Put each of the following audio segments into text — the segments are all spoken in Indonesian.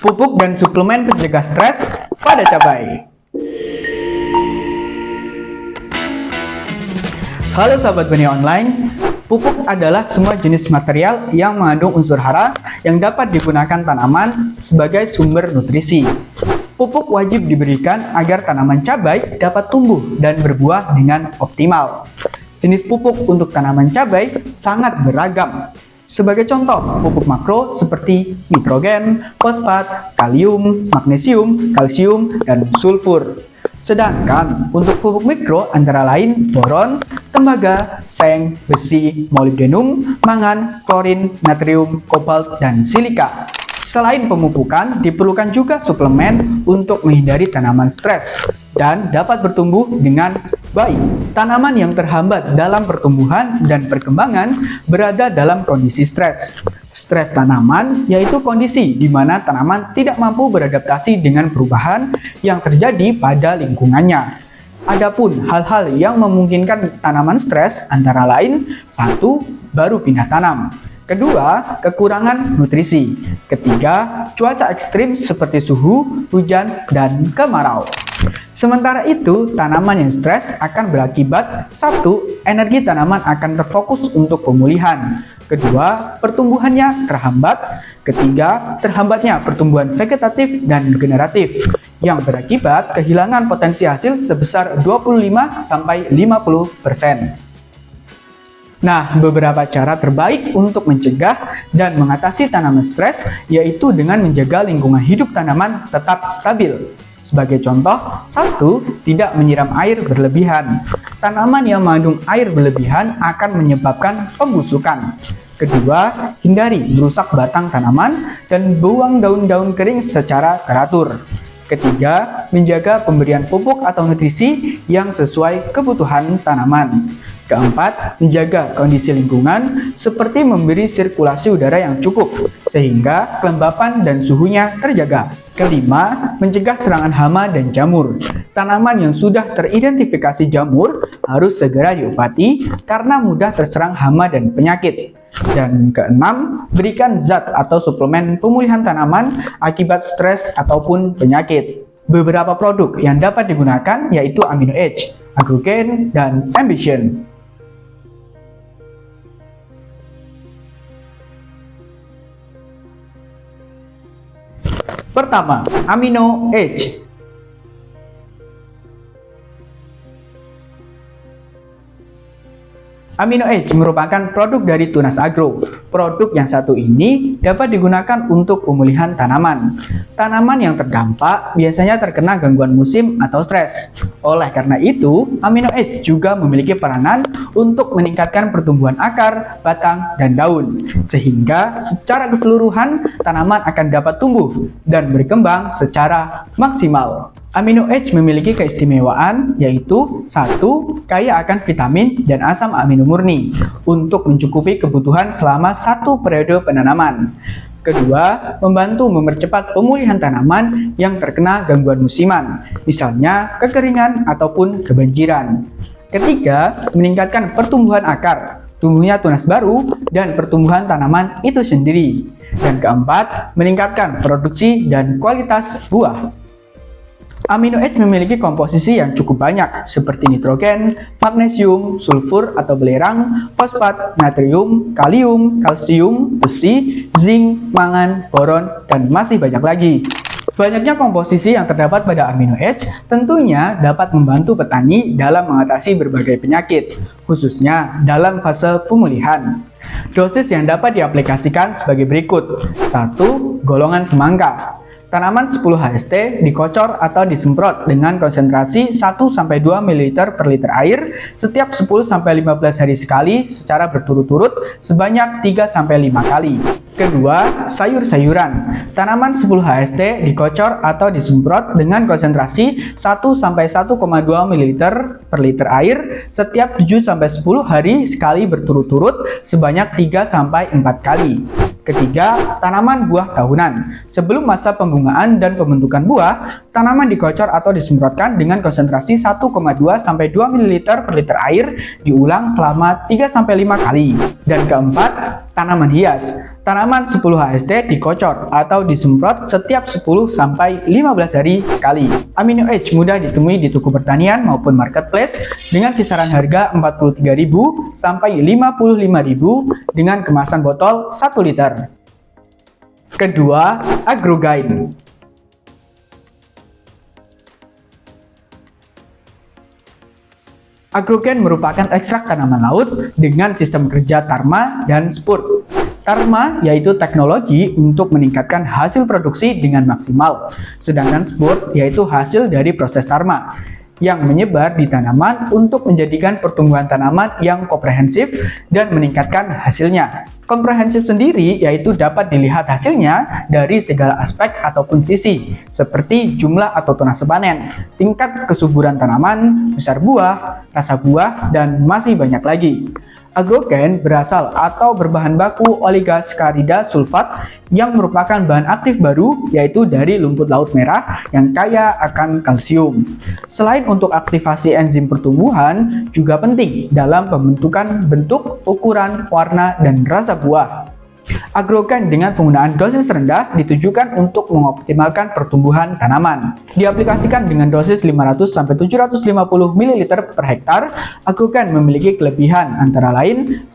pupuk dan suplemen pencegah stres pada cabai. Halo sahabat Beni Online, pupuk adalah semua jenis material yang mengandung unsur hara yang dapat digunakan tanaman sebagai sumber nutrisi. Pupuk wajib diberikan agar tanaman cabai dapat tumbuh dan berbuah dengan optimal. Jenis pupuk untuk tanaman cabai sangat beragam. Sebagai contoh, pupuk makro seperti nitrogen, fosfat, kalium, magnesium, kalsium, dan sulfur. Sedangkan untuk pupuk mikro antara lain boron, tembaga, seng, besi, molibdenum, mangan, klorin, natrium, kobalt, dan silika. Selain pemupukan, diperlukan juga suplemen untuk menghindari tanaman stres dan dapat bertumbuh dengan baik. Tanaman yang terhambat dalam pertumbuhan dan perkembangan berada dalam kondisi stres. Stres tanaman yaitu kondisi di mana tanaman tidak mampu beradaptasi dengan perubahan yang terjadi pada lingkungannya. Adapun hal-hal yang memungkinkan tanaman stres antara lain: 1. Baru pindah tanam. Kedua, kekurangan nutrisi. Ketiga, cuaca ekstrim seperti suhu, hujan, dan kemarau. Sementara itu, tanaman yang stres akan berakibat: 1. Energi tanaman akan terfokus untuk pemulihan. Kedua, pertumbuhannya terhambat. Ketiga, terhambatnya pertumbuhan vegetatif dan generatif yang berakibat kehilangan potensi hasil sebesar 25-50%. Nah, beberapa cara terbaik untuk mencegah dan mengatasi tanaman stres yaitu dengan menjaga lingkungan hidup tanaman tetap stabil. Sebagai contoh, 1. Tidak menyiram air berlebihan. Tanaman yang mengandung air berlebihan akan menyebabkan pembusukan. Kedua, hindari merusak batang tanaman dan buang daun-daun kering secara teratur. Ketiga, menjaga pemberian pupuk atau nutrisi yang sesuai kebutuhan tanaman. Keempat, menjaga kondisi lingkungan seperti memberi sirkulasi udara yang cukup sehingga kelembapan dan suhunya terjaga. Kelima, mencegah serangan hama dan jamur. Tanaman yang sudah teridentifikasi jamur harus segera diobati karena mudah terserang hama dan penyakit. Dan keenam, berikan zat atau suplemen pemulihan tanaman akibat stres ataupun penyakit. Beberapa produk yang dapat digunakan yaitu Amino Edge, Agrogain, dan Ambition. Pertama, Amino Edge. Amino Edge merupakan produk dari Tunas Agro. Produk yang satu ini dapat digunakan untuk pemulihan tanaman. Tanaman yang terdampak biasanya terkena gangguan musim atau stres. Oleh karena itu, Amino Edge juga memiliki peranan untuk meningkatkan pertumbuhan akar, batang, dan daun. Sehingga secara keseluruhan tanaman akan dapat tumbuh dan berkembang secara maksimal. Amino Edge memiliki keistimewaan yaitu 1. Kaya akan vitamin dan asam amino murni untuk mencukupi kebutuhan selama satu periode penanaman. Kedua, membantu mempercepat pemulihan tanaman yang terkena gangguan musiman, misalnya kekeringan ataupun kebanjiran. Ketiga, meningkatkan pertumbuhan akar, tumbuhnya tunas baru, dan pertumbuhan tanaman itu sendiri. Dan keempat, meningkatkan produksi dan kualitas buah. Amino Edge memiliki komposisi yang cukup banyak seperti nitrogen, magnesium, sulfur atau belerang, fosfat, natrium, kalium, kalsium, besi, zinc, mangan, boron, dan masih banyak lagi. Banyaknya komposisi yang terdapat pada Amino Edge tentunya dapat membantu petani dalam mengatasi berbagai penyakit, khususnya dalam fase pemulihan. Dosis yang dapat diaplikasikan sebagai berikut. 1. Golongan semangka. Tanaman 10 HST dikocor atau disemprot dengan konsentrasi 1-2 ml per liter air setiap 10-15 hari sekali secara berturut-turut sebanyak 3-5 kali. Kedua, sayur-sayuran. Tanaman 10 HST dikocor atau disemprot dengan konsentrasi 1-1,2 ml per liter air setiap 7-10 hari sekali berturut-turut sebanyak 3-4 kali. Ketiga, tanaman buah tahunan. Sebelum masa pembungaan dan pembentukan buah, tanaman dikocor atau disemprotkan dengan konsentrasi 1,2 sampai 2 ml per liter air, diulang selama 3 sampai 5 kali. Dan keempat, tanaman hias. Tanaman 10 HST dikocor atau disemprot setiap 10 sampai 15 hari sekali. Amino Edge mudah ditemui di toko pertanian maupun marketplace dengan kisaran harga 43.000 sampai 55.000 dengan kemasan botol 1 liter. Kedua, Agrogain. Agrogain merupakan ekstrak tanaman laut dengan sistem kerja Tarma dan Spurt. Tarma yaitu teknologi untuk meningkatkan hasil produksi dengan maksimal, sedangkan Spurt yaitu hasil dari proses Tarma yang menyebar di tanaman untuk menjadikan pertumbuhan tanaman yang komprehensif dan meningkatkan hasilnya. Komprehensif sendiri yaitu dapat dilihat hasilnya dari segala aspek ataupun sisi, seperti jumlah atau tonase panen, tingkat kesuburan tanaman, besar buah, rasa buah, dan masih banyak lagi. Agrogain berasal atau berbahan baku oligosakarida sulfat yang merupakan bahan aktif baru yaitu dari lumpur laut merah yang kaya akan kalsium. Selain untuk aktivasi enzim pertumbuhan, juga penting dalam pembentukan bentuk, ukuran, warna, dan rasa buah. Agrogain dengan penggunaan dosis rendah ditujukan untuk mengoptimalkan pertumbuhan tanaman. Diaplikasikan dengan dosis 500-750 ml per hektar, Agrogain memiliki kelebihan antara lain: 1.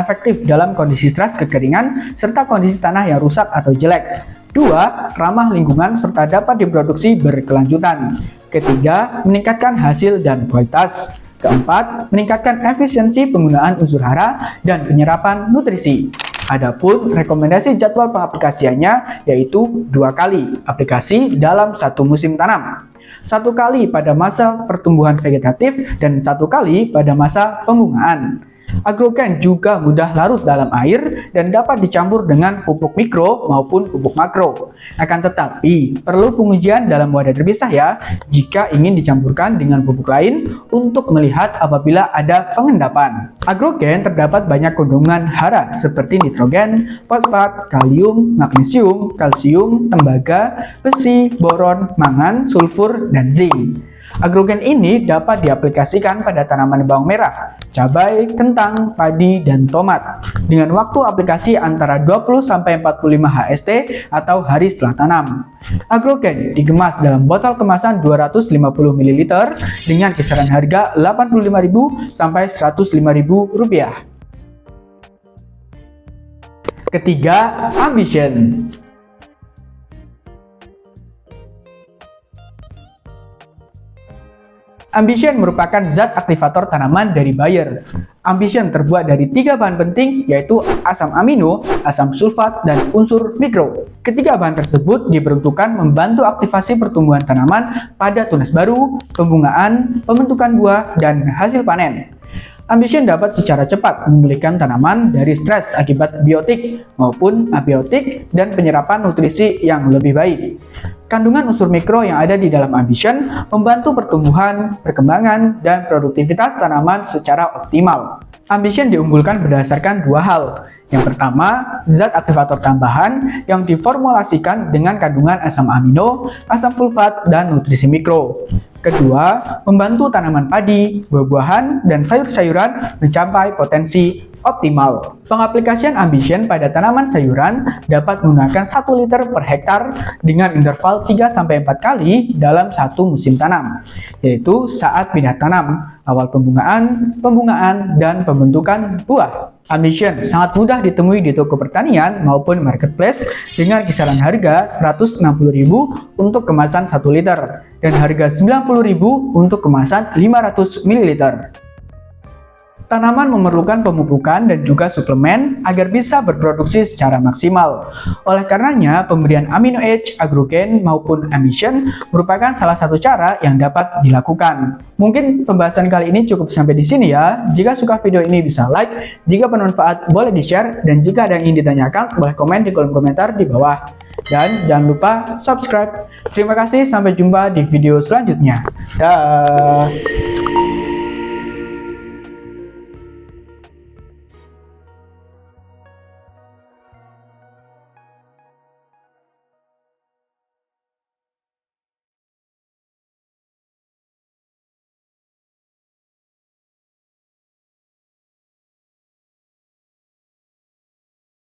Efektif dalam kondisi stres kekeringan serta kondisi tanah yang rusak atau jelek. 2. Ramah lingkungan serta dapat diproduksi berkelanjutan. Ketiga, meningkatkan hasil dan kualitas. Keempat, meningkatkan efisiensi penggunaan unsur hara dan penyerapan nutrisi. Adapun rekomendasi jadwal pengaplikasiannya yaitu 2 kali aplikasi dalam 1 musim tanam. 1 kali pada masa pertumbuhan vegetatif dan 1 kali pada masa pembungaan. Agrogain juga mudah larut dalam air dan dapat dicampur dengan pupuk mikro maupun pupuk makro. Akan tetapi, perlu pengujian dalam wadah terpisah ya, jika ingin dicampurkan dengan pupuk lain untuk melihat apabila ada pengendapan. Agrogain terdapat banyak kandungan hara seperti nitrogen, fosfat, kalium, magnesium, kalsium, tembaga, besi, boron, mangan, sulfur, dan zinc. Agrogain ini dapat diaplikasikan pada tanaman bawang merah, cabai, kentang, padi, dan tomat dengan waktu aplikasi antara 20-45 HST atau hari setelah tanam. Agrogain dikemas dalam botol kemasan 250 ml dengan kisaran harga Rp85.000 sampai Rp105.000. Ketiga, Ambition. Ambition merupakan zat aktivator tanaman dari Bayer. Ambition terbuat dari 3 bahan penting yaitu asam amino, asam sulfat, dan unsur mikro. Ketiga bahan tersebut diperuntukkan membantu aktivasi pertumbuhan tanaman pada tunas baru, pembungaan, pembentukan buah, dan hasil panen. Ambition dapat secara cepat memulihkan tanaman dari stres akibat biotik maupun abiotik dan penyerapan nutrisi yang lebih baik. Kandungan unsur mikro yang ada di dalam Ambition membantu pertumbuhan, perkembangan, dan produktivitas tanaman secara optimal. Ambition diunggulkan berdasarkan 2 hal. Yang pertama, zat aktivator tambahan yang diformulasikan dengan kandungan asam amino, asam sulfat, dan nutrisi mikro. Kedua, membantu tanaman padi, buah-buahan, dan sayur-sayuran mencapai potensi optimal. Pengaplikasian Ambition pada tanaman sayuran dapat menggunakan 1 liter per hektar dengan interval 3-4 kali dalam 1 musim tanam, yaitu saat pindah tanam, awal pembungaan, dan pembentukan buah. Ambition sangat mudah ditemui di toko pertanian maupun marketplace dengan kisaran harga Rp160.000 untuk kemasan 1 liter dan harga Rp90.000 untuk kemasan 500 ml. Tanaman memerlukan pemupukan dan juga suplemen agar bisa berproduksi secara maksimal. Oleh karenanya, pemberian Amino Edge, Agrogain, maupun Ambition merupakan salah satu cara yang dapat dilakukan. Mungkin pembahasan kali ini cukup sampai di sini ya. Jika suka video ini bisa like, jika bermanfaat boleh di-share, dan jika ada yang ingin ditanyakan boleh komen di kolom komentar di bawah. Dan jangan lupa subscribe. Terima kasih, sampai jumpa di video selanjutnya. Dah.